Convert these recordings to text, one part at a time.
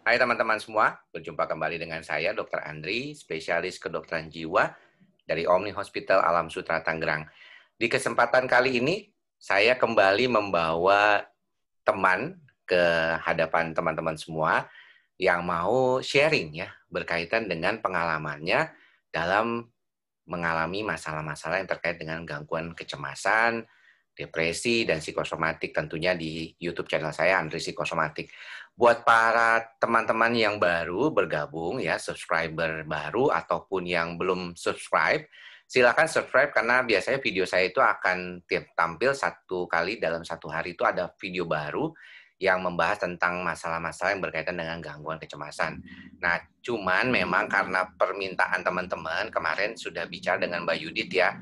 Hai teman-teman semua, berjumpa kembali dengan saya Dr. Andri, spesialis kedokteran jiwa dari Omni Hospital Alam Sutera Tangerang. Di kesempatan kali ini, saya kembali membawa teman ke hadapan teman-teman semua yang mau sharing ya, berkaitan dengan pengalamannya dalam mengalami masalah-masalah yang terkait dengan gangguan kecemasan, depresi, dan psikosomatik tentunya di YouTube channel saya, Andri Psikosomatik. Buat para teman-teman yang baru bergabung, ya subscriber baru ataupun yang belum subscribe, silakan subscribe karena biasanya video saya itu akan tampil satu kali dalam satu hari itu ada video baru yang membahas tentang masalah-masalah yang berkaitan dengan gangguan kecemasan. Nah, cuman memang karena permintaan teman-teman, kemarin sudah bicara dengan Mbak Yudit ya,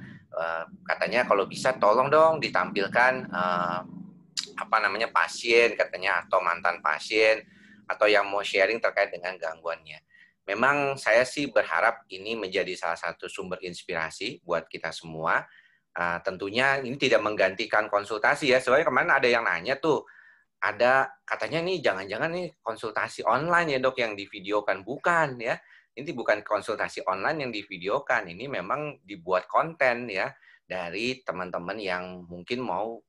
katanya kalau bisa tolong dong ditampilkan pasien katanya atau mantan pasien atau yang mau sharing terkait dengan gangguannya. Memang saya sih berharap ini menjadi salah satu sumber inspirasi buat kita semua. Tentunya ini tidak menggantikan konsultasi ya. Soalnya kemarin ada yang nanya tuh, ada katanya nih jangan-jangan nih konsultasi online ya dok yang divideokan. Bukan ya. Ini bukan konsultasi online yang divideokan. Ini memang dibuat konten ya dari teman-teman yang mungkin mau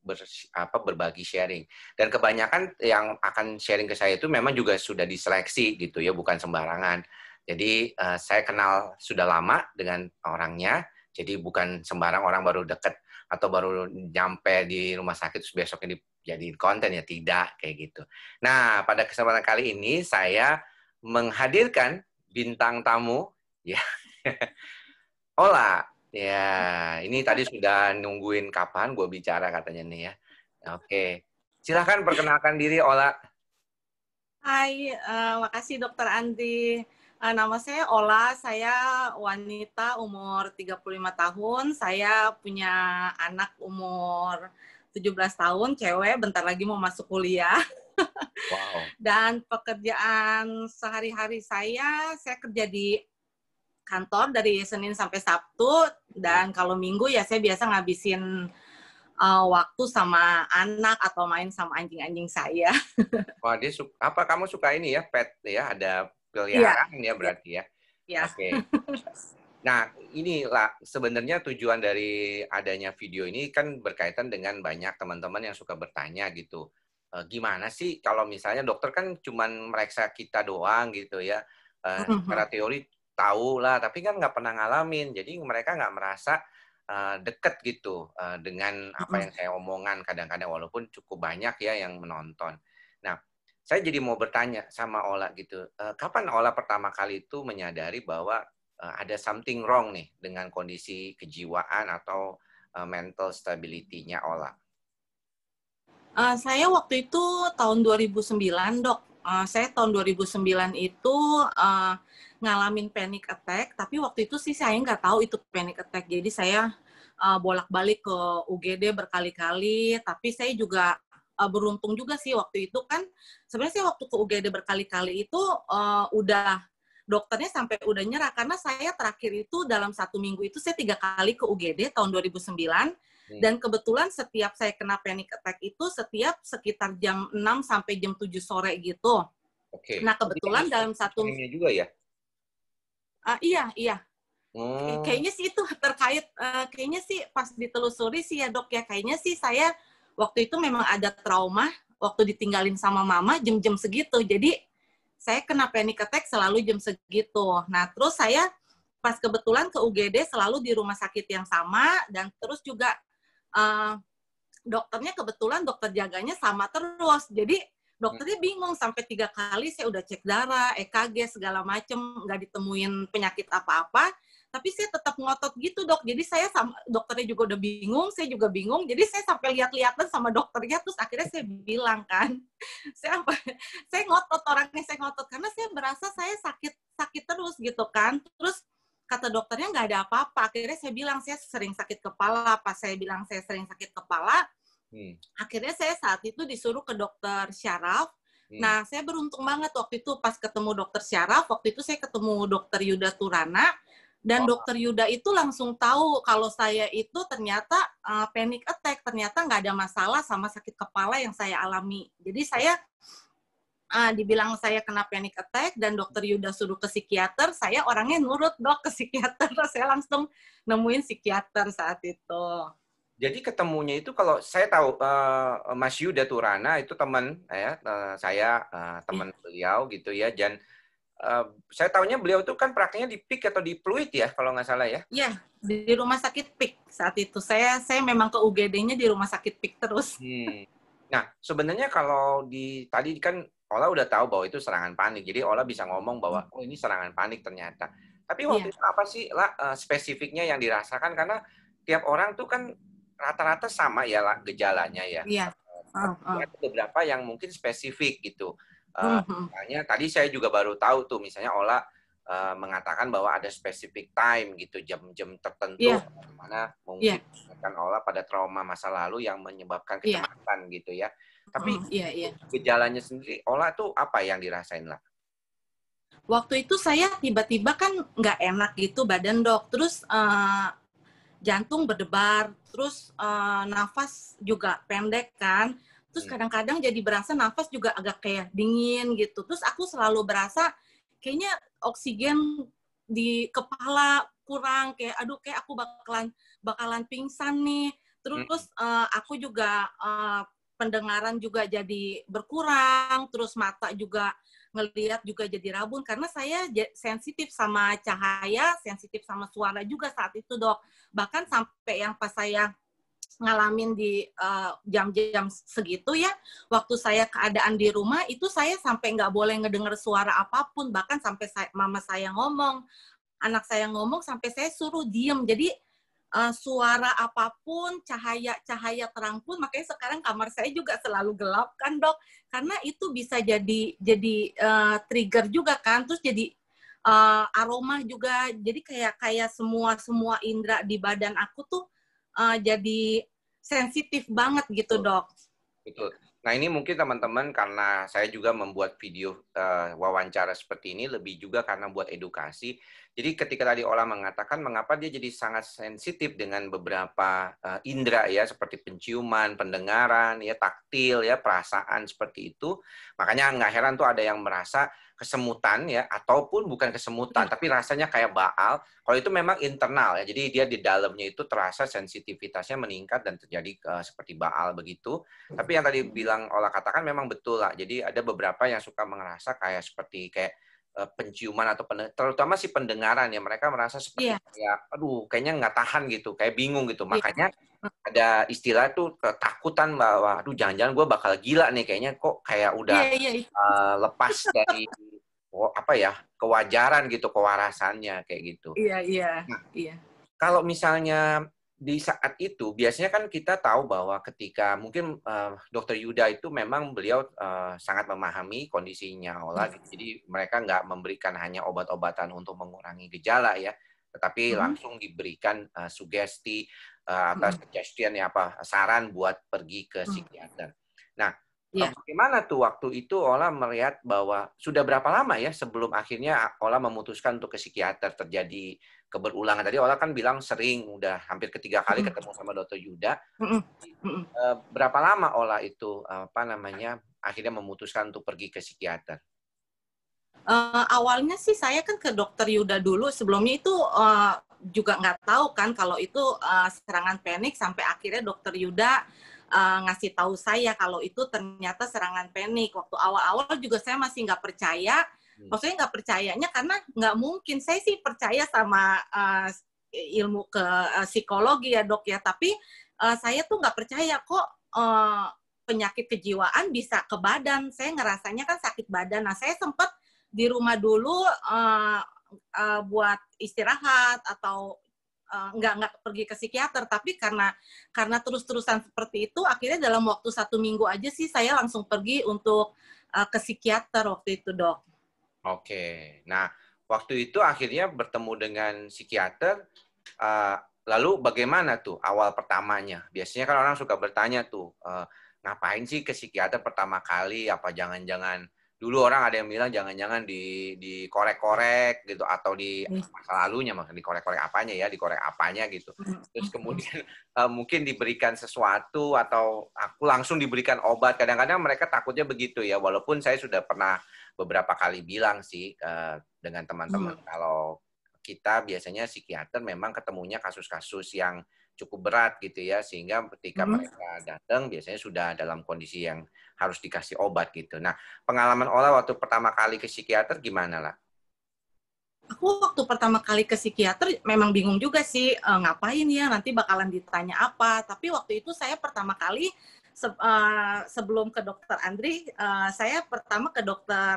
berbagi sharing. Dan kebanyakan yang akan sharing ke saya itu memang juga sudah diseleksi gitu ya, bukan sembarangan. Jadi saya kenal sudah lama dengan orangnya, jadi bukan sembarang orang baru deket atau baru nyampe di rumah sakit terus besoknya dijadiin konten ya, tidak kayak gitu. Nah, pada kesempatan kali ini saya menghadirkan bintang tamu ya. Ola, ya ini tadi sudah nungguin kapan gue bicara katanya nih ya. Oke, silahkan perkenalkan diri Ola. Hai, makasih Dokter Andri. Nama saya Ola, saya wanita umur 35 tahun. Saya punya anak umur 17 tahun, cewek, bentar lagi mau masuk kuliah. Wow. Dan pekerjaan sehari-hari saya kerja di kantor dari Senin sampai Sabtu. Dan kalau Minggu ya saya biasa ngabisin waktu sama anak atau main sama anjing-anjing saya. Wah, kamu suka ini ya, pet ya, ada Iya, peliharaan ya berarti ya. iya. Oke. Nah, inilah sebenarnya tujuan dari adanya video ini kan berkaitan dengan banyak teman-teman yang suka bertanya gitu. Gimana sih kalau misalnya dokter kan cuman meriksa kita doang gitu ya. Secara teori tahu lah, tapi kan nggak pernah ngalamin. Jadi mereka nggak merasa deket gitu dengan apa yang saya omongan kadang-kadang walaupun cukup banyak ya yang menonton. Nah, saya jadi mau bertanya sama Ola gitu. Kapan Ola pertama kali itu menyadari bahwa ada something wrong nih dengan kondisi kejiwaan atau mental stability-nya Ola? Saya waktu itu tahun 2009, Dok. Saya tahun 2009 itu ngalamin panic attack, tapi waktu itu sih saya nggak tahu itu panic attack. Jadi saya bolak-balik ke UGD berkali-kali, tapi saya juga beruntung juga sih waktu itu kan. Sebenarnya saya waktu ke UGD berkali-kali itu udah dokternya sampai udah nyerah, karena saya terakhir itu dalam 1 minggu itu saya 3 kali ke UGD tahun 2009. Dan kebetulan setiap saya kena panic attack itu setiap sekitar jam 6 sampai jam 7 sore gitu. Oke. Nah, kebetulan dalam satu... juga ya? Iya. Kayaknya sih itu terkait, kayaknya sih pas ditelusuri sih ya dok ya, kayaknya sih saya waktu itu memang ada trauma, waktu ditinggalin sama mama jam-jam segitu. Jadi saya kena panic attack selalu jam segitu. Nah, terus saya pas kebetulan ke UGD selalu di rumah sakit yang sama, dan terus juga dokternya kebetulan dokter jaganya sama terus. Jadi dokternya bingung sampai 3 kali saya udah cek darah, EKG segala macem, nggak ditemuin penyakit apa-apa. Tapi saya tetap ngotot gitu dok. Jadi saya sama dokternya juga udah bingung, saya juga bingung. Jadi saya sampai lihat-lihatan sama dokternya, terus akhirnya saya bilang kan, saya ngotot, orangnya saya ngotot karena saya merasa saya sakit terus gitu kan. Terus kata dokternya nggak ada apa-apa. Akhirnya saya bilang saya sering sakit kepala. Pas saya bilang saya sering sakit kepala, akhirnya saya saat itu disuruh ke dokter syaraf. Nah, saya beruntung banget waktu itu pas ketemu dokter syaraf. Waktu itu saya ketemu dokter Yuda Turana. Dan dokter Yuda itu langsung tahu kalau saya itu ternyata panic attack. Ternyata nggak ada masalah sama sakit kepala yang saya alami. Jadi saya dibilang saya kena panic attack dan dokter Yuda suruh ke psikiater, saya orangnya nurut dok ke psikiater. Saya langsung nemuin psikiater saat itu. Jadi ketemunya itu kalau saya tahu Mas Yuda Turana itu teman ya, saya teman beliau gitu ya, dan saya tahunya beliau itu kan prakteknya di PIK atau di Pluit ya kalau nggak salah ya. Iya, di rumah sakit PIK saat itu. Saya memang ke UGD-nya di rumah sakit PIK terus. Nah, sebenarnya kalau tadi kan Ola udah tahu bahwa itu serangan panik. Jadi Ola bisa ngomong bahwa oh ini serangan panik ternyata. Tapi waktu itu apa sih lah spesifiknya yang dirasakan, karena tiap orang tuh kan rata-rata sama ya lah gejalanya ya. Iya. Ada beberapa yang mungkin spesifik gitu. Misalnya tadi saya juga baru tahu tuh, misalnya Ola mengatakan bahwa ada specific time gitu, jam-jam tertentu di mana mungkin akan Ola pada trauma masa lalu yang menyebabkan kecemasan gitu ya. Tapi gejalanya sendiri Ola tuh apa yang dirasain lah? Waktu itu saya tiba-tiba kan nggak enak gitu badan dok, terus jantung berdebar, terus nafas juga pendek kan, terus kadang-kadang jadi berasa nafas juga agak kayak dingin gitu, terus aku selalu berasa kayaknya oksigen di kepala kurang, kayak aduh kayak aku bakalan pingsan nih, terus aku juga pendengaran juga jadi berkurang, terus mata juga ngelihat juga jadi rabun karena saya sensitif sama cahaya, sensitif sama suara juga saat itu dok. Bahkan sampai yang pas saya ngalamin di jam-jam segitu ya, waktu saya keadaan di rumah itu saya sampai nggak boleh ngedenger suara apapun, bahkan sampai mama saya ngomong, anak saya ngomong sampai saya suruh diem. Jadi suara apapun, cahaya terang pun, makanya sekarang kamar saya juga selalu gelap kan dok, karena itu bisa jadi trigger juga kan, terus jadi aroma juga, jadi kayak semua indera di badan aku tuh jadi sensitif banget gitu dok. Betul. Nah ini mungkin teman-teman karena saya juga membuat video wawancara seperti ini lebih juga karena buat edukasi. Jadi ketika tadi Ola mengatakan mengapa dia jadi sangat sensitif dengan beberapa indera ya, seperti penciuman, pendengaran, ya taktil, ya perasaan seperti itu. Makanya nggak heran tuh ada yang merasa kesemutan ya, ataupun bukan kesemutan, tapi rasanya kayak baal. Kalau itu memang internal ya, jadi dia di dalamnya itu terasa sensitivitasnya meningkat dan terjadi seperti baal begitu. Tapi yang tadi bilang Ola katakan memang betul lah. Jadi ada beberapa yang suka merasa kayak seperti penciuman atau terutama si pendengaran ya, mereka merasa seperti kayak aduh kayaknya nggak tahan gitu, kayak bingung gitu. Makanya ada istilah tuh ketakutan bahwa aduh jangan-jangan gue bakal gila nih, kayaknya kok kayak udah lepas dari kewajaran gitu, kewarasannya kayak gitu. Nah, kalau misalnya di saat itu, biasanya kan kita tahu bahwa ketika mungkin Dokter Yuda itu memang beliau sangat memahami kondisinya Ola, jadi mereka nggak memberikan hanya obat-obatan untuk mengurangi gejala ya, tetapi langsung diberikan sugesti atas suggestion ya saran buat pergi ke psikiater. Nah, bagaimana tuh waktu itu Ola melihat bahwa sudah berapa lama ya sebelum akhirnya Ola memutuskan untuk ke psikiater terjadi keberulangan? Tadi Ola kan bilang sering, udah hampir ketiga kali ketemu sama Dr. Yuda. Berapa lama Ola itu akhirnya memutuskan untuk pergi ke psikiater? Awalnya sih saya kan ke Dokter Yuda dulu, sebelumnya itu juga nggak tahu kan kalau itu serangan panik, sampai akhirnya Dokter Yuda ngasih tahu saya kalau itu ternyata serangan panik. Waktu awal-awal juga saya masih nggak percaya. Maksudnya nggak percayanya karena nggak mungkin. Saya sih percaya sama ilmu psikologi ya dok ya. Tapi saya tuh nggak percaya kok penyakit kejiwaan bisa ke badan. Saya ngerasanya kan sakit badan. Nah saya sempat di rumah dulu buat istirahat atau nggak pergi ke psikiater, tapi karena terus-terusan seperti itu, akhirnya dalam waktu 1 minggu aja sih saya langsung pergi untuk ke psikiater waktu itu dok. Oke, nah waktu itu akhirnya bertemu dengan psikiater, lalu bagaimana tuh awal pertamanya? Biasanya kan orang suka bertanya tuh, ngapain sih ke psikiater pertama kali? Apa jangan-jangan dulu orang ada yang bilang jangan-jangan dikorek-korek gitu atau di masa lalunya, maksudnya dikorek-korek apanya ya, dikorek apanya gitu. Terus kemudian mungkin diberikan sesuatu atau aku langsung diberikan obat. Kadang-kadang mereka takutnya begitu ya, walaupun saya sudah pernah beberapa kali bilang sih dengan teman-teman kalau kita biasanya psikiater memang ketemunya kasus-kasus yang cukup berat gitu ya, sehingga ketika mereka datang biasanya sudah dalam kondisi yang harus dikasih obat gitu. Nah, pengalaman Ola waktu pertama kali ke psikiater gimana lah? Aku waktu pertama kali ke psikiater memang bingung juga sih, ngapain ya, nanti bakalan ditanya apa. Tapi waktu itu saya pertama kali sebelum ke dokter Andri, saya pertama ke dokter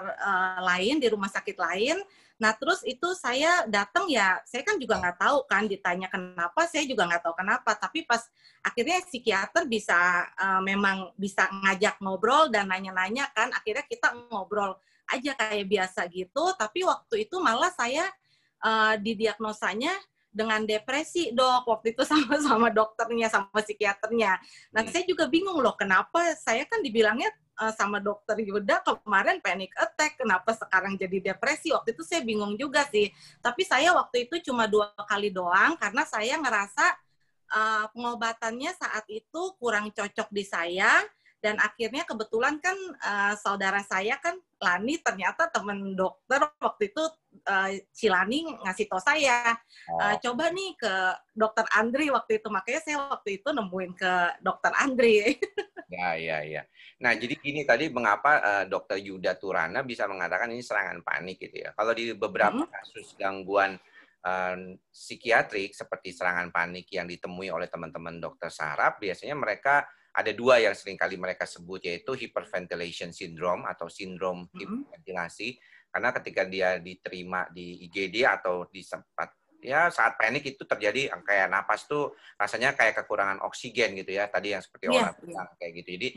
lain di rumah sakit lain. Nah, terus itu saya datang ya, saya kan juga nggak tahu kan, ditanya kenapa, saya juga nggak tahu kenapa. Tapi pas akhirnya psikiater bisa memang bisa ngajak ngobrol dan nanya-nanya kan, akhirnya kita ngobrol aja kayak biasa gitu. Tapi waktu itu malah saya didiagnosanya dengan depresi, Dok. Waktu itu sama dokternya, sama psikiaternya. Nah, saya juga bingung loh, kenapa saya kan dibilangnya sama dokter Yuda kemarin panic attack, kenapa sekarang jadi depresi? Waktu itu saya bingung juga sih. Tapi saya waktu itu cuma 2 kali doang, karena saya ngerasa pengobatannya saat itu kurang cocok di saya, dan akhirnya kebetulan kan saudara saya kan Lani ternyata teman dokter waktu itu, Cilani ngasih tahu saya, coba nih ke dokter Andri waktu itu, makanya saya waktu itu nemuin ke dokter Andri. Ya. Nah, jadi gini tadi mengapa dokter Yuda Turana bisa mengatakan ini serangan panik gitu ya. Kalau di beberapa kasus gangguan psikiatrik seperti serangan panik yang ditemui oleh teman-teman dokter saraf, biasanya mereka ada 2 yang seringkali mereka sebut, yaitu hyperventilation syndrome atau sindrom hiperventilasi. Karena ketika dia diterima di IGD atau di sempat ya saat panik itu terjadi kayak napas tuh rasanya kayak kekurangan oksigen gitu ya. Tadi yang seperti orang bilang kayak gitu. Jadi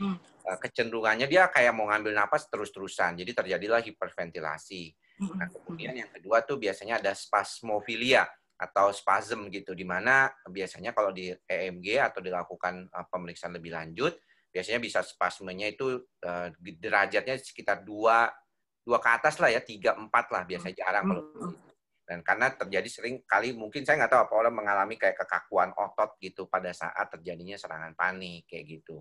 kecenderungannya dia kayak mau ngambil napas terus-terusan. Jadi terjadilah hiperventilasi. Nah, kemudian yang kedua tuh biasanya ada spasmofilia atau spasm gitu, di mana biasanya kalau di EMG atau dilakukan pemeriksaan lebih lanjut, biasanya bisa spasmenya itu derajatnya sekitar 2 ke atas lah ya, 3, 4 lah, biasanya jarang kalau dan karena terjadi sering kali, mungkin saya nggak tahu apa orang mengalami kayak kekakuan otot gitu pada saat terjadinya serangan panik kayak gitu.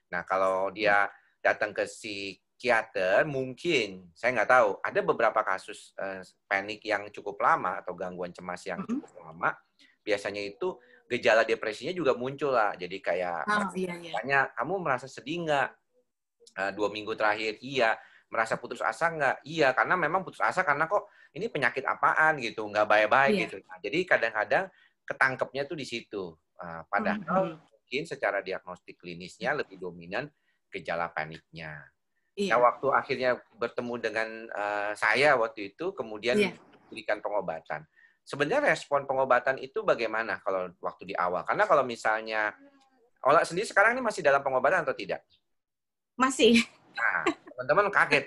Nah, kalau dia datang ke psikiater, mungkin saya nggak tahu, ada beberapa kasus panik yang cukup lama atau gangguan cemas yang cukup lama, biasanya itu gejala depresinya juga muncul lah. Jadi kayak tanya, kamu merasa sedih nggak 2 minggu terakhir? Iya. Merasa putus asa nggak? Iya, karena memang putus asa karena kok ini penyakit apaan gitu, nggak baik-baik gitu. Nah, jadi kadang-kadang ketangkepnya tuh di situ. Padahal mungkin secara diagnostik klinisnya lebih dominan gejala paniknya. Nah, waktu akhirnya bertemu dengan saya waktu itu, kemudian berikan pengobatan. Sebenarnya respon pengobatan itu bagaimana kalau waktu di awal? Karena kalau misalnya Ola sendiri sekarang ini masih dalam pengobatan atau tidak? Masih. Nah, teman-teman kaget.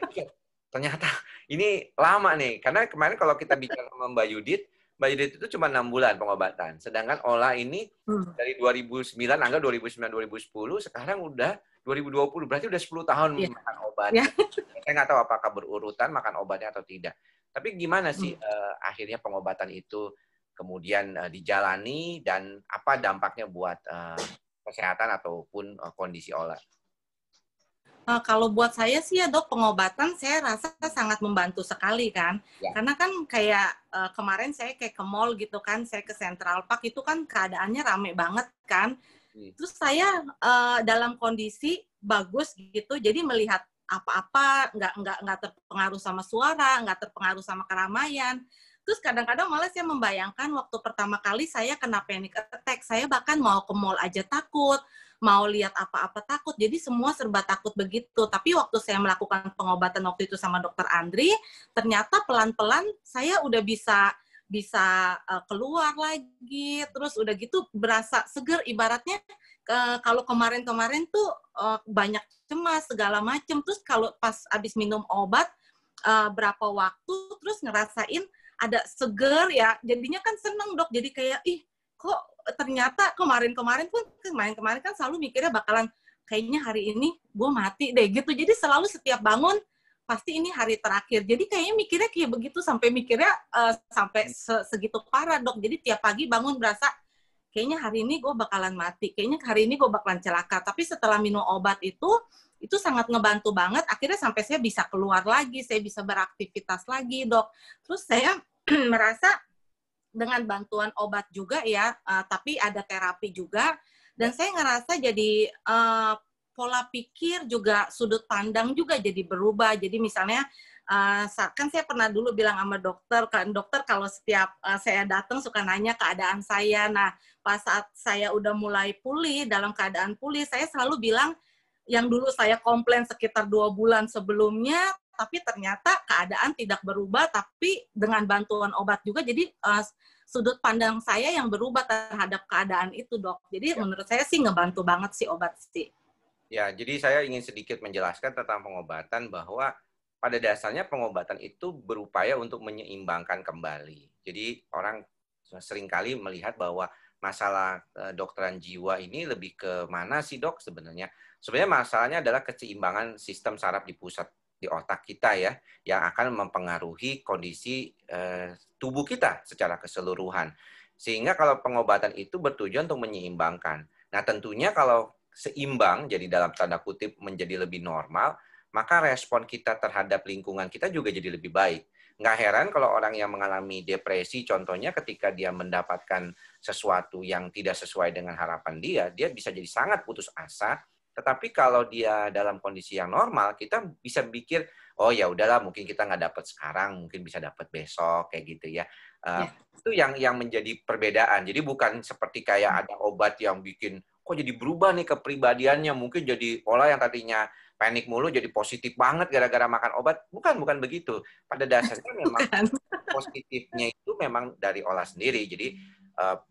Ternyata ini lama nih. Karena kemarin kalau kita bicara sama Mbak Yudit itu cuma 6 bulan pengobatan. Sedangkan Ola ini dari 2009, anggap 2009-2010, sekarang udah 2020. Berarti udah 10 tahun makan obat. Saya nggak tahu apakah berurutan makan obatnya atau tidak. Tapi gimana sih akhirnya pengobatan itu kemudian dijalani dan apa dampaknya buat kesehatan ataupun kondisi Ola? Kalau buat saya sih ya, Dok, pengobatan saya rasa sangat membantu sekali kan. Karena kan kayak kemarin saya kayak ke mall gitu kan, saya ke Central Park, itu kan keadaannya rame banget kan. Terus saya dalam kondisi bagus gitu, jadi melihat apa-apa nggak terpengaruh sama suara, nggak terpengaruh sama keramaian. Terus kadang-kadang malah saya membayangkan waktu pertama kali saya kena panic attack, saya bahkan mau ke mall aja takut, mau lihat apa-apa takut, jadi semua serba takut begitu. Tapi waktu saya melakukan pengobatan waktu itu sama dokter Andri, ternyata pelan-pelan saya udah bisa keluar lagi, terus udah gitu berasa seger, ibaratnya kalau kemarin-kemarin tuh banyak cemas segala macem, terus kalau pas abis minum obat berapa waktu terus ngerasain ada seger ya, jadinya kan seneng, Dok, jadi kayak kok ternyata kemarin-kemarin kan selalu mikirnya bakalan kayaknya hari ini gue mati deh gitu, jadi selalu setiap bangun pasti ini hari terakhir. Jadi kayaknya mikirnya kayak begitu, sampai mikirnya sampai segitu parah, Dok. Jadi tiap pagi bangun berasa, kayaknya hari ini gue bakalan mati, kayaknya hari ini gue bakalan celaka. Tapi setelah minum obat itu sangat ngebantu banget. Akhirnya sampai saya bisa keluar lagi, saya bisa beraktivitas lagi, Dok. Terus saya merasa dengan bantuan obat juga ya, tapi ada terapi juga. Dan saya ngerasa jadi pola pikir juga, sudut pandang juga jadi berubah. Jadi misalnya, kan saya pernah dulu bilang sama dokter, kan dokter kalau setiap saya datang suka nanya keadaan saya. Nah, pas saat saya udah mulai pulih, dalam keadaan pulih, saya selalu bilang, yang dulu saya komplain sekitar 2 bulan sebelumnya, tapi ternyata keadaan tidak berubah, tapi dengan bantuan obat juga, jadi sudut pandang saya yang berubah terhadap keadaan itu, Dok. Jadi menurut saya sih ngebantu banget sih obat sih. Ya, jadi saya ingin sedikit menjelaskan tentang pengobatan bahwa pada dasarnya pengobatan itu berupaya untuk menyeimbangkan kembali. Jadi orang seringkali melihat bahwa masalah dokteran jiwa ini lebih ke mana sih, Dok, sebenarnya? Sebenarnya masalahnya adalah keseimbangan sistem saraf di pusat di otak kita ya, yang akan mempengaruhi kondisi tubuh kita secara keseluruhan. Sehingga kalau pengobatan itu bertujuan untuk menyeimbangkan. Nah, tentunya kalau seimbang, jadi dalam tanda kutip menjadi lebih normal, maka respon kita terhadap lingkungan kita juga jadi lebih baik. Nggak heran kalau orang yang mengalami depresi, contohnya ketika dia mendapatkan sesuatu yang tidak sesuai dengan harapan dia bisa jadi sangat putus asa. Tetapi kalau dia dalam kondisi yang normal, kita bisa pikir, oh ya udahlah, mungkin kita nggak dapat sekarang, mungkin bisa dapat besok, kayak gitu ya. Itu yang menjadi perbedaan. Jadi bukan seperti kayak ada obat yang bikin kok jadi berubah nih kepribadiannya, mungkin jadi pola yang tadinya panik mulu jadi positif banget gara-gara makan obat. Bukan begitu. Pada dasarnya memang positifnya itu memang dari olah sendiri. Jadi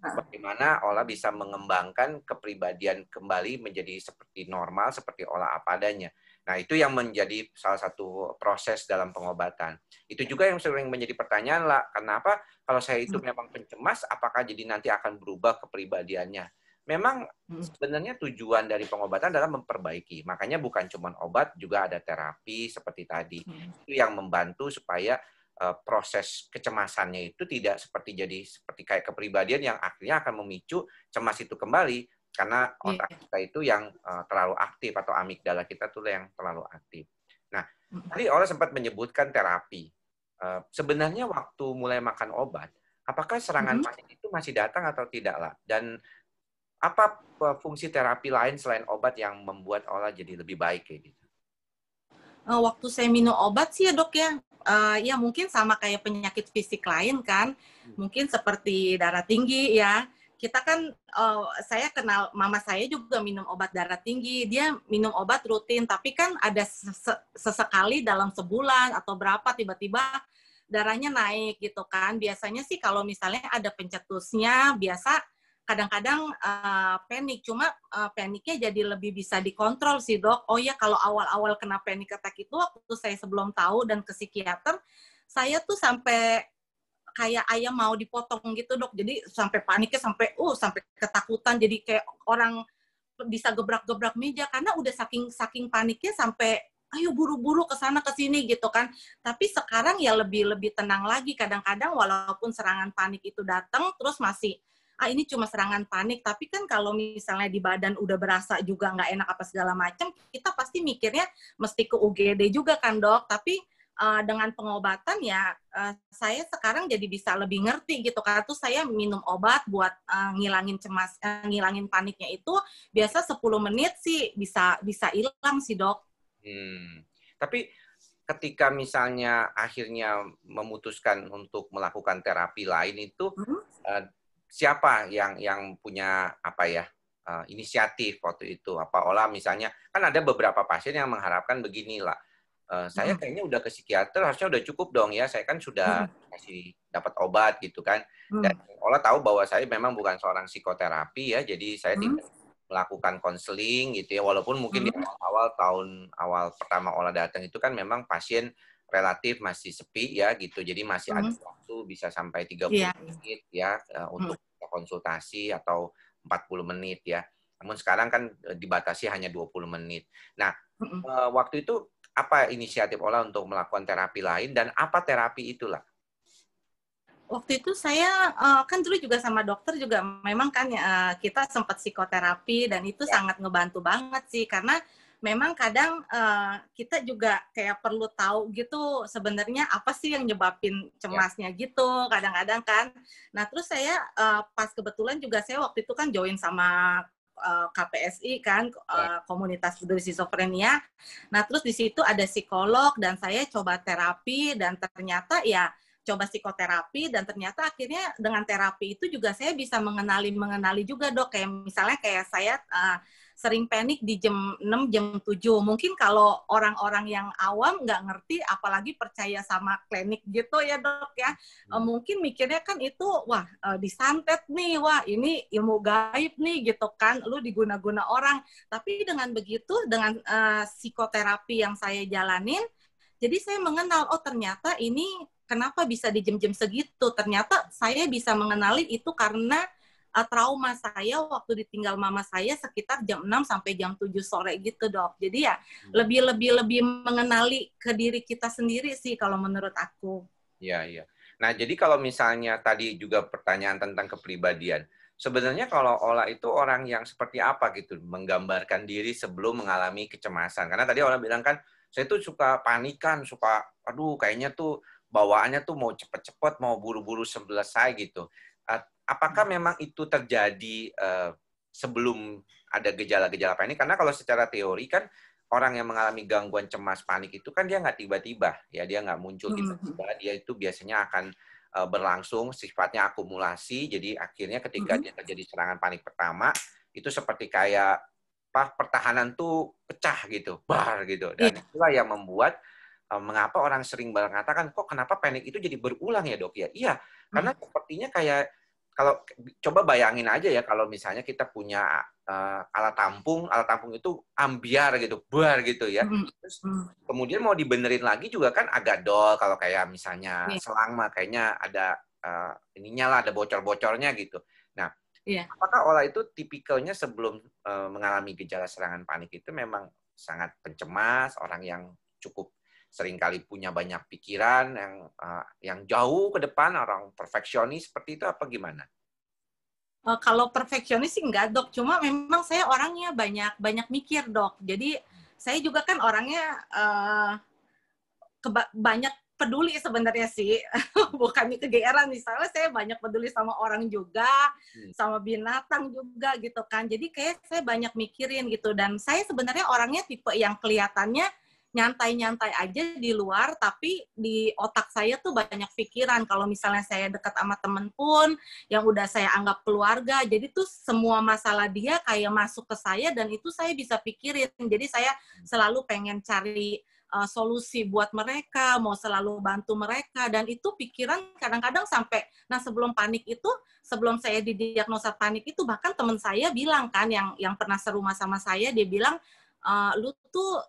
bagaimana olah bisa mengembangkan kepribadian kembali menjadi seperti normal, seperti olah apa adanya. Nah, itu yang menjadi salah satu proses dalam pengobatan. Itu juga yang sering menjadi pertanyaan lah, kenapa kalau saya itu memang pencemas, apakah jadi nanti akan berubah kepribadiannya? Memang sebenarnya tujuan dari pengobatan adalah memperbaiki. Makanya bukan cuma obat, juga ada terapi seperti tadi. Itu yang membantu supaya proses kecemasannya itu tidak seperti kayak kepribadian yang akhirnya akan memicu cemas itu kembali karena otak kita itu yang terlalu aktif atau amigdala kita tuh yang terlalu aktif. Nah, tadi Ola sempat menyebutkan terapi. Sebenarnya waktu mulai makan obat, apakah serangan panik itu masih datang atau tidak lah? Dan apa fungsi terapi lain selain obat yang membuat Ola jadi lebih baik kayak gitu? Waktu saya minum obat sih ya, Dok ya, ya mungkin sama kayak penyakit fisik lain kan, mungkin seperti darah tinggi ya. Kita kan, saya kenal mama saya juga minum obat darah tinggi, dia minum obat rutin, tapi kan ada sesekali dalam sebulan atau berapa tiba-tiba darahnya naik gitu kan. Biasanya sih kalau misalnya ada pencetusnya, biasa kadang-kadang panik, cuma paniknya jadi lebih bisa dikontrol sih, Dok. Oh ya, kalau awal-awal kena panic attack itu waktu saya sebelum tahu dan ke psikiater, saya tuh sampai kayak ayam mau dipotong gitu, Dok. Jadi sampai paniknya sampai ketakutan, jadi kayak orang bisa gebrak-gebrak meja karena udah saking paniknya sampai ayo buru-buru ke sana ke sini gitu kan. Tapi sekarang ya lebih tenang lagi, kadang-kadang walaupun serangan panik itu datang terus masih ini cuma serangan panik, tapi kan kalau misalnya di badan udah berasa juga nggak enak apa segala macam, kita pasti mikirnya mesti ke UGD juga kan, Dok. Tapi dengan pengobatan ya saya sekarang jadi bisa lebih ngerti gitu kan. Terus saya minum obat buat ngilangin ngilangin paniknya itu biasa 10 menit sih bisa hilang sih, Dok. Tapi ketika misalnya akhirnya memutuskan untuk melakukan terapi lain itu siapa yang punya inisiatif waktu itu? Apa Ola misalnya, kan ada beberapa pasien yang mengharapkan beginilah, saya kayaknya udah ke psikiater harusnya udah cukup dong ya, saya kan sudah kasih dapat obat gitu kan. Dan Ola tahu bahwa saya memang bukan seorang psikoterapi ya, jadi saya tidak melakukan konseling gitu ya, walaupun mungkin di awal pertama Ola datang itu kan memang pasien relatif masih sepi ya gitu, jadi masih ada waktu bisa sampai 30 menit ya untuk konsultasi atau 40 menit ya. Namun sekarang kan dibatasi hanya 20 menit. Nah, waktu itu apa inisiatif Ola untuk melakukan terapi lain dan apa terapi itulah? Waktu itu saya kan dulu juga sama dokter juga memang kan kita sempat psikoterapi dan itu Ya, sangat ngebantu banget sih karena memang kadang kita juga kayak perlu tahu gitu sebenarnya apa sih yang nyebabin ya, cemasnya gitu kadang-kadang kan. Nah terus saya pas kebetulan juga saya waktu itu kan join sama KPSI kan ya. komunitas peduli skizofrenia. Nah terus di situ ada psikolog dan saya coba terapi dan ternyata ya coba psikoterapi dan ternyata akhirnya dengan terapi itu juga saya bisa mengenali juga dok kayak misalnya kayak saya sering panik di jam 6 jam 7 mungkin kalau orang-orang yang awam nggak ngerti apalagi percaya sama klinik gitu ya dok ya mungkin mikirnya kan itu wah disantet nih wah ini ilmu gaib nih gitu kan lu diguna-guna orang tapi dengan begitu dengan psikoterapi yang saya jalanin jadi saya mengenal, oh ternyata ini kenapa bisa di jam-jam segitu. Ternyata saya bisa mengenali itu karena trauma saya waktu ditinggal mama saya sekitar jam 6 sampai jam 7 sore gitu dok. Jadi ya lebih mengenali ke diri kita sendiri sih kalau menurut aku. Iya, iya. Nah, jadi kalau misalnya tadi juga pertanyaan tentang kepribadian, sebenarnya kalau Ola itu orang yang seperti apa gitu, menggambarkan diri sebelum mengalami kecemasan. Karena tadi Ola bilang kan, saya tuh suka panikan, suka, aduh kayaknya tuh bawaannya tuh mau cepet-cepet, mau buru-buru selesai gitu. Apakah memang itu terjadi sebelum ada gejala-gejala panik? Karena kalau secara teori kan, orang yang mengalami gangguan cemas panik itu kan dia nggak tiba-tiba, ya dia nggak muncul tiba-tiba, dia itu biasanya akan berlangsung sifatnya akumulasi. Jadi akhirnya ketika dia terjadi serangan panik pertama, itu seperti kayak pertahanan tuh pecah gitu, bar gitu. Dan Iya. itulah yang membuat mengapa orang sering mengatakan kok kenapa panik itu jadi berulang ya dok ya? Iya, karena sepertinya kayak kalau coba bayangin aja ya kalau misalnya kita punya alat tampung itu ambiar gitu, bar gitu ya. Terus kemudian mau dibenerin lagi juga kan agak dol kalau kayak misalnya Iya. selang mah kayaknya ada ininya lah, ada bocor-bocornya gitu. Nah, Iya. apakah Ola itu tipikalnya sebelum mengalami gejala serangan panik itu memang sangat pencemas, orang yang cukup seringkali punya banyak pikiran yang jauh ke depan, orang perfeksionis seperti itu apa gimana? Kalau perfeksionis sih enggak dok, cuma memang saya orangnya banyak mikir dok. Jadi saya juga kan orangnya banyak peduli sebenarnya sih, bukannya kegeeran. Misalnya saya banyak peduli sama orang juga, sama binatang juga gitu kan. Jadi kayak saya banyak mikirin gitu. Dan saya sebenarnya orangnya tipe yang kelihatannya nyantai-nyantai aja di luar, tapi di otak saya tuh banyak pikiran. Kalau misalnya saya dekat sama temen pun, yang udah saya anggap keluarga, jadi tuh semua masalah dia kayak masuk ke saya dan itu saya bisa pikirin. Jadi saya selalu pengen cari solusi buat mereka, mau selalu bantu mereka, dan itu pikiran kadang-kadang sampai, nah sebelum panik itu, sebelum saya didiagnosa panik itu, bahkan teman saya bilang kan, yang pernah serumah sama saya, dia bilang, lu tuh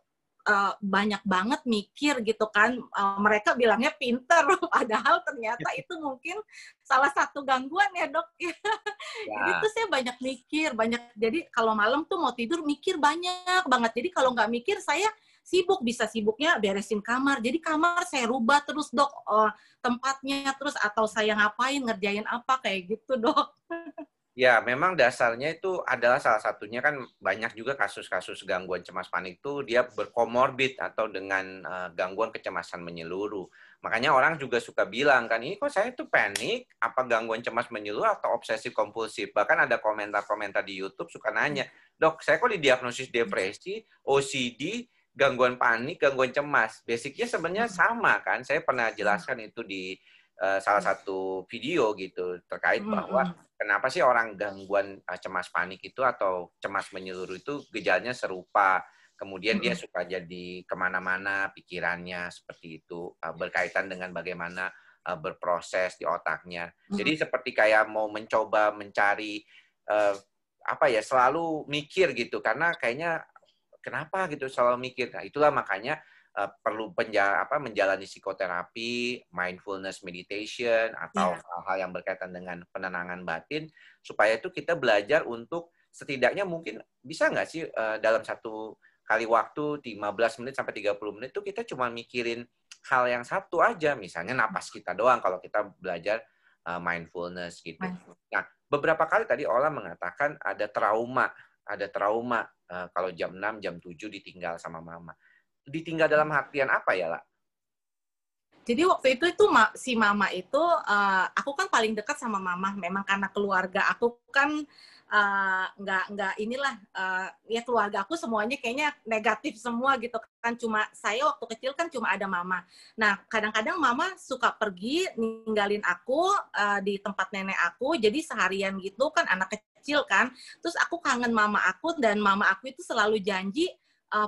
banyak banget mikir gitu kan, mereka bilangnya pinter, padahal ternyata itu mungkin salah satu gangguan ya dok. Jadi Ya. tuh saya banyak mikir, jadi kalau malam tuh mau tidur mikir banyak banget, jadi kalau nggak mikir saya sibuk, bisa sibuknya beresin kamar, jadi kamar saya rubah terus dok, tempatnya terus atau saya ngapain, ngerjain apa, kayak gitu dok. Ya, memang dasarnya itu adalah salah satunya kan banyak juga kasus-kasus gangguan cemas panik itu dia berkomorbid atau dengan gangguan kecemasan menyeluruh. Makanya orang juga suka bilang kan, ini kok saya tuh panik, apa gangguan cemas menyeluruh atau obsesif kompulsif. Bahkan ada komentar-komentar di YouTube suka nanya, dok saya kok didiagnosis depresi, OCD, gangguan panik, gangguan cemas. Basicnya sebenarnya sama kan, saya pernah jelaskan itu di salah satu video gitu, terkait bahwa kenapa sih orang gangguan cemas panik itu atau cemas menyeluruh itu gejalanya serupa. Kemudian dia suka jadi kemana-mana pikirannya seperti itu. Berkaitan dengan bagaimana berproses di otaknya. Jadi seperti kayak mau mencoba mencari apa ya, selalu mikir gitu. Karena kayaknya kenapa gitu selalu mikir. Nah itulah makanya perlu menjalani psikoterapi, mindfulness meditation, atau hal-hal yang berkaitan dengan penenangan batin, supaya itu kita belajar untuk setidaknya mungkin bisa nggak sih dalam satu kali waktu 15 menit sampai 30 menit itu kita cuma mikirin hal yang satu aja, misalnya napas kita doang kalau kita belajar mindfulness gitu. Nah, beberapa kali tadi Ola mengatakan ada trauma kalau jam 6, jam 7 ditinggal sama mama. Ditinggal dalam artian apa ya, La? Jadi waktu itu si mama itu, aku kan paling dekat sama mama. Memang karena keluarga aku kan nggak inilah, ya keluarga aku semuanya kayaknya negatif semua gitu kan. Cuma saya waktu kecil kan cuma ada mama. Nah kadang-kadang mama suka pergi ninggalin aku di tempat nenek aku. Jadi seharian gitu kan, anak kecil kan. Terus aku kangen mama aku, dan mama aku itu selalu janji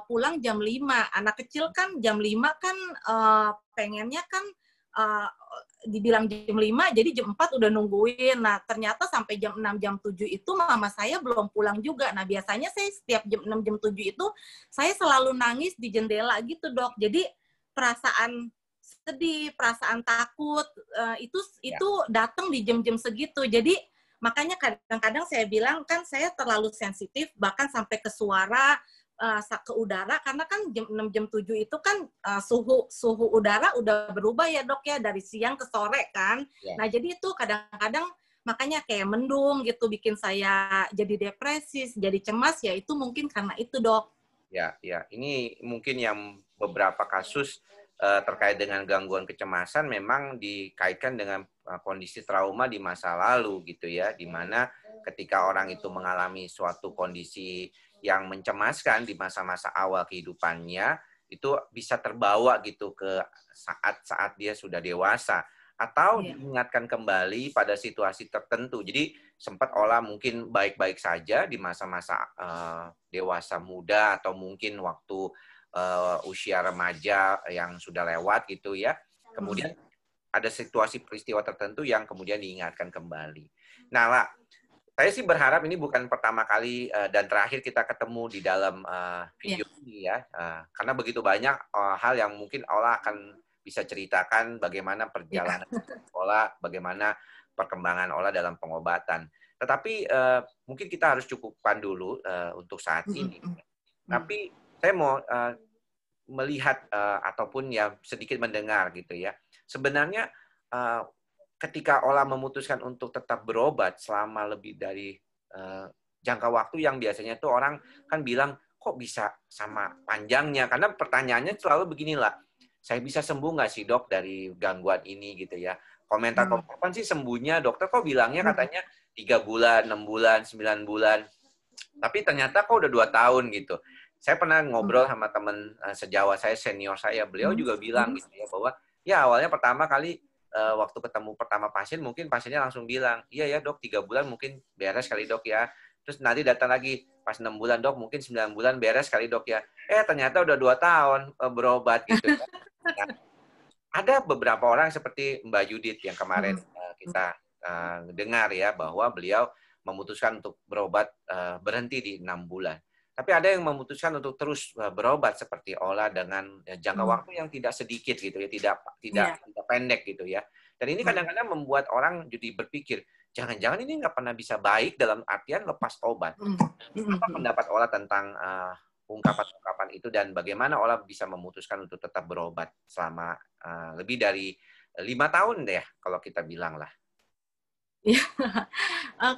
pulang jam 5. Anak kecil kan jam 5 kan pengennya kan dibilang jam 5, jadi jam 4 udah nungguin. Nah, ternyata sampai jam 6, jam 7 itu mama saya belum pulang juga. Nah, biasanya saya setiap jam 6, jam 7 itu saya selalu nangis di jendela gitu, Dok. Jadi perasaan sedih, perasaan takut itu datang di jam-jam segitu. Jadi makanya kadang-kadang saya bilang kan saya terlalu sensitif, bahkan sampai ke suara, ke udara, karena kan jam 6, jam 7 itu kan suhu udara udah berubah ya, Dok, ya, dari siang ke sore kan. Yeah. Nah, jadi itu kadang-kadang makanya kayak mendung gitu, bikin saya jadi depresi, jadi cemas, ya itu mungkin karena itu, Dok. Ya, ini mungkin yang beberapa kasus terkait dengan gangguan kecemasan memang dikaitkan dengan kondisi trauma di masa lalu gitu ya, di mana ketika orang itu mengalami suatu kondisi yang mencemaskan di masa-masa awal kehidupannya, itu bisa terbawa gitu ke saat-saat dia sudah dewasa, atau diingatkan kembali pada situasi tertentu. Jadi sempat Ola mungkin baik-baik saja di masa-masa dewasa muda, atau mungkin waktu usia remaja yang sudah lewat gitu ya. Kemudian ada situasi peristiwa tertentu yang kemudian diingatkan kembali. Nah, La, saya sih berharap ini bukan pertama kali dan terakhir kita ketemu di dalam video ini ya. Karena begitu banyak hal yang mungkin Ola akan bisa ceritakan, bagaimana perjalanan Ola, bagaimana perkembangan Ola dalam pengobatan. Tetapi mungkin kita harus cukupkan dulu untuk saat ini. Tapi saya mau melihat ataupun ya sedikit mendengar gitu ya. Sebenarnya ketika Ola memutuskan untuk tetap berobat selama lebih dari jangka waktu yang biasanya tuh orang kan bilang, kok bisa sama panjangnya? Karena pertanyaannya selalu beginilah, saya bisa sembuh nggak sih, Dok, dari gangguan ini gitu ya? Komentar-komentar sih sembuhnya, dokter kok bilangnya katanya 3 bulan, 6 bulan, 9 bulan. Tapi ternyata kok udah 2 tahun gitu. Saya pernah ngobrol sama teman sejawat saya, senior saya, beliau juga bilang gitu ya, bahwa ya awalnya pertama kali waktu ketemu pertama pasien, mungkin pasiennya langsung bilang, iya ya, Dok, 3 bulan mungkin beres kali, Dok, ya. Terus nanti datang lagi, pas 6 bulan, Dok, mungkin 9 bulan beres kali, Dok, ya. Ternyata udah 2 tahun berobat gitu. Nah, ada beberapa orang seperti Mbak Judith yang kemarin kita dengar ya, bahwa beliau memutuskan untuk berobat berhenti di 6 bulan. Tapi ada yang memutuskan untuk terus berobat seperti Ola dengan jangka waktu yang tidak sedikit gitu ya, tidak pendek gitu ya. Dan ini kadang-kadang membuat orang jadi berpikir, jangan-jangan ini nggak pernah bisa baik dalam artian lepas obat. Apa pendapat Ola tentang ungkapan-ungkapan itu, dan bagaimana Ola bisa memutuskan untuk tetap berobat selama lebih dari 5 tahun deh kalau kita bilang lah. Ya,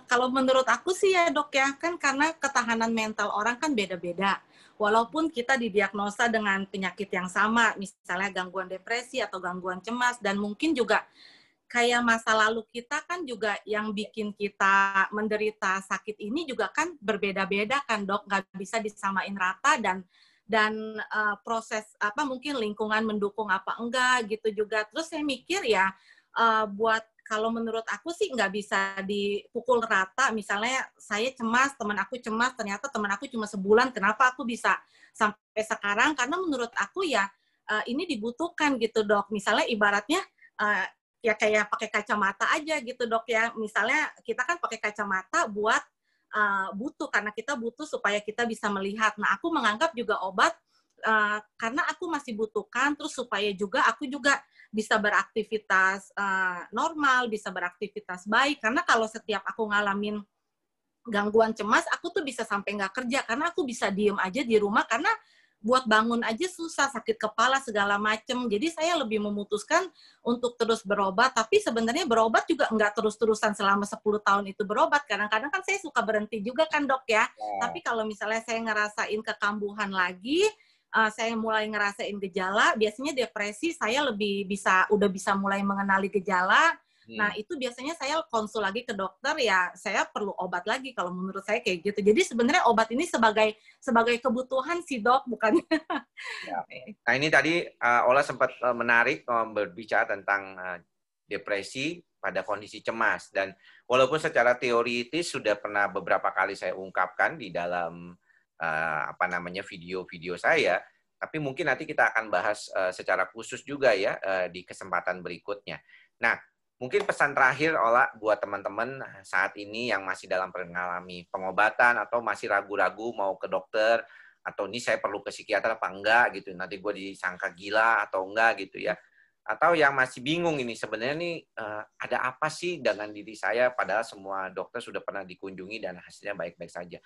kalau menurut aku sih ya, Dok, ya, kan karena ketahanan mental orang kan beda-beda. Walaupun kita didiagnosa dengan penyakit yang sama, misalnya gangguan depresi atau gangguan cemas, dan mungkin juga kayak masa lalu kita kan juga yang bikin kita menderita sakit ini juga kan berbeda-beda kan, Dok, nggak bisa disamain rata, dan proses mungkin lingkungan mendukung apa enggak gitu juga. Terus saya mikir ya, buat kalau menurut aku sih nggak bisa dipukul rata. Misalnya saya cemas, teman aku cemas, ternyata teman aku cuma sebulan, kenapa aku bisa sampai sekarang? Karena menurut aku ya ini dibutuhkan gitu, Dok. Misalnya ibaratnya ya kayak pakai kacamata aja gitu, Dok, ya. Misalnya kita kan pakai kacamata buat butuh, karena kita butuh supaya kita bisa melihat. Nah, aku menganggap juga obat karena aku masih butuhkan, terus supaya juga aku juga bisa beraktivitas normal, bisa beraktivitas baik. Karena kalau setiap aku ngalamin gangguan cemas, aku tuh bisa sampai nggak kerja karena aku bisa diem aja di rumah karena buat bangun aja susah, sakit kepala segala macem. Jadi saya lebih memutuskan untuk terus berobat, tapi sebenarnya berobat juga nggak terus-terusan selama 10 tahun itu berobat. Kadang-kadang kan saya suka berhenti juga kan dok ya. Ya. Tapi kalau misalnya saya ngerasain kekambuhan lagi, saya mulai ngerasain gejala, biasanya depresi saya udah bisa mulai mengenali gejala. Nah, itu biasanya saya konsul lagi ke dokter, ya saya perlu obat lagi kalau menurut saya kayak gitu. Jadi sebenarnya obat ini sebagai kebutuhan sih dok, bukan. Ya. Nah ini tadi Ola sempat menarik berbicara tentang depresi pada kondisi cemas, dan walaupun secara teoritis sudah pernah beberapa kali saya ungkapkan di dalam video-video saya, tapi mungkin nanti kita akan bahas secara khusus juga ya di kesempatan berikutnya. Nah, mungkin pesan terakhir Ola buat teman-teman saat ini yang masih dalam mengalami pengobatan atau masih ragu-ragu mau ke dokter, atau ini saya perlu ke psikiater apa enggak gitu, nanti gue disangka gila atau enggak gitu ya, atau yang masih bingung ini sebenarnya nih ada apa sih dengan diri saya, padahal semua dokter sudah pernah dikunjungi dan hasilnya baik-baik saja.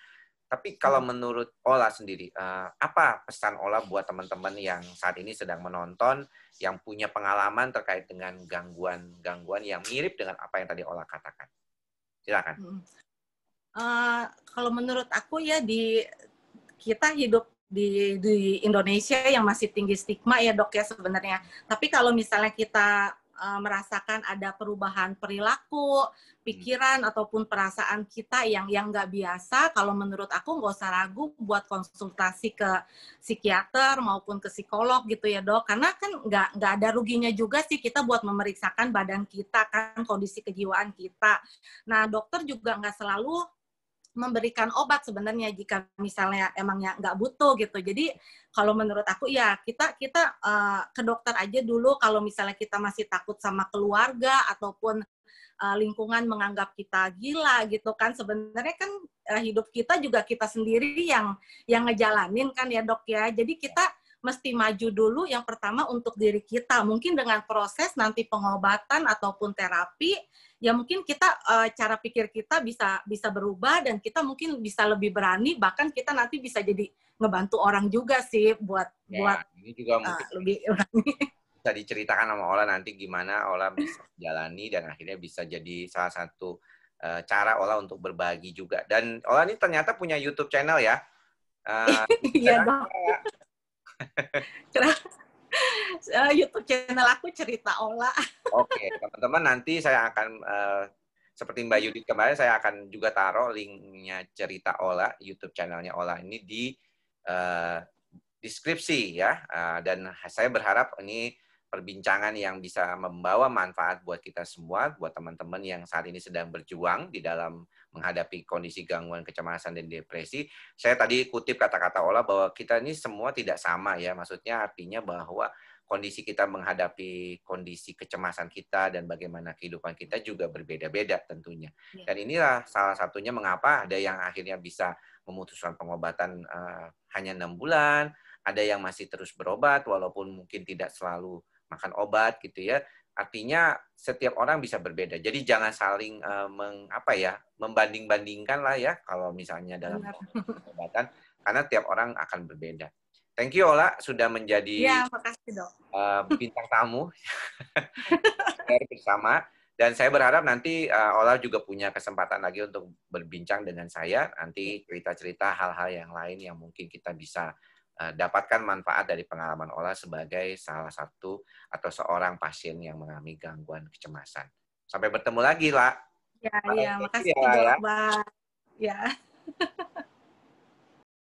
Tapi kalau menurut Ola sendiri, apa pesan Ola buat teman-teman yang saat ini sedang menonton, yang punya pengalaman terkait dengan gangguan-gangguan yang mirip dengan apa yang tadi Ola katakan? Silakan. Kalau menurut aku ya, kita hidup di Indonesia yang masih tinggi stigma ya dok ya sebenarnya. Tapi kalau misalnya kita merasakan ada perubahan perilaku, pikiran ataupun perasaan kita yang nggak biasa, kalau menurut aku nggak usah ragu buat konsultasi ke psikiater maupun ke psikolog gitu ya dok. Karena kan nggak ada ruginya juga sih kita buat memeriksakan badan kita kan, kondisi kejiwaan kita. Nah dokter juga nggak selalu memberikan obat sebenarnya jika misalnya emangnya nggak butuh gitu. Jadi kalau menurut aku ya kita ke dokter aja dulu kalau misalnya kita masih takut sama keluarga ataupun lingkungan menganggap kita gila gitu kan. Sebenarnya kan hidup kita juga kita sendiri yang ngejalanin kan ya dok ya. Jadi kita mesti maju dulu yang pertama untuk diri kita. Mungkin dengan proses nanti pengobatan ataupun terapi, ya mungkin kita cara pikir kita bisa berubah dan kita mungkin bisa lebih berani, bahkan kita nanti bisa jadi ngebantu orang juga sih buat Ini juga mungkin lebih berani. bisa diceritakan sama Ola nanti gimana Ola bisa jalani dan akhirnya bisa jadi salah satu cara Ola untuk berbagi juga. Dan Ola ini ternyata punya YouTube channel ya. Iya dong. YouTube channel aku Cerita Ola. Oke, teman-teman nanti saya akan seperti Mbak Yudit kemarin, saya akan juga taruh linknya Cerita Ola, YouTube channelnya Ola ini di deskripsi ya. Dan saya berharap ini perbincangan yang bisa membawa manfaat buat kita semua, buat teman-teman yang saat ini sedang berjuang di dalam menghadapi kondisi gangguan kecemasan dan depresi. Saya tadi kutip kata-kata Ola bahwa kita ini semua tidak sama ya, maksudnya artinya bahwa kondisi kita menghadapi kondisi kecemasan kita dan bagaimana kehidupan kita juga berbeda-beda tentunya. Dan inilah salah satunya mengapa ada yang akhirnya bisa memutuskan pengobatan hanya 6 bulan, ada yang masih terus berobat walaupun mungkin tidak selalu makan obat gitu ya. Artinya setiap orang bisa berbeda. Jadi jangan saling membanding-bandingkan lah ya kalau misalnya dalam pengobatan, karena tiap orang akan berbeda. Thank you Ola sudah menjadi makasih, Dok. Bintang tamu bersama, dan saya berharap nanti Ola juga punya kesempatan lagi untuk berbincang dengan saya, nanti cerita-cerita hal-hal yang lain yang mungkin kita bisa dapatkan manfaat dari pengalaman Ola sebagai salah satu atau seorang pasien yang mengalami gangguan kecemasan. Sampai bertemu lagi, La. Ya, makasih Dok, Bang. Ya.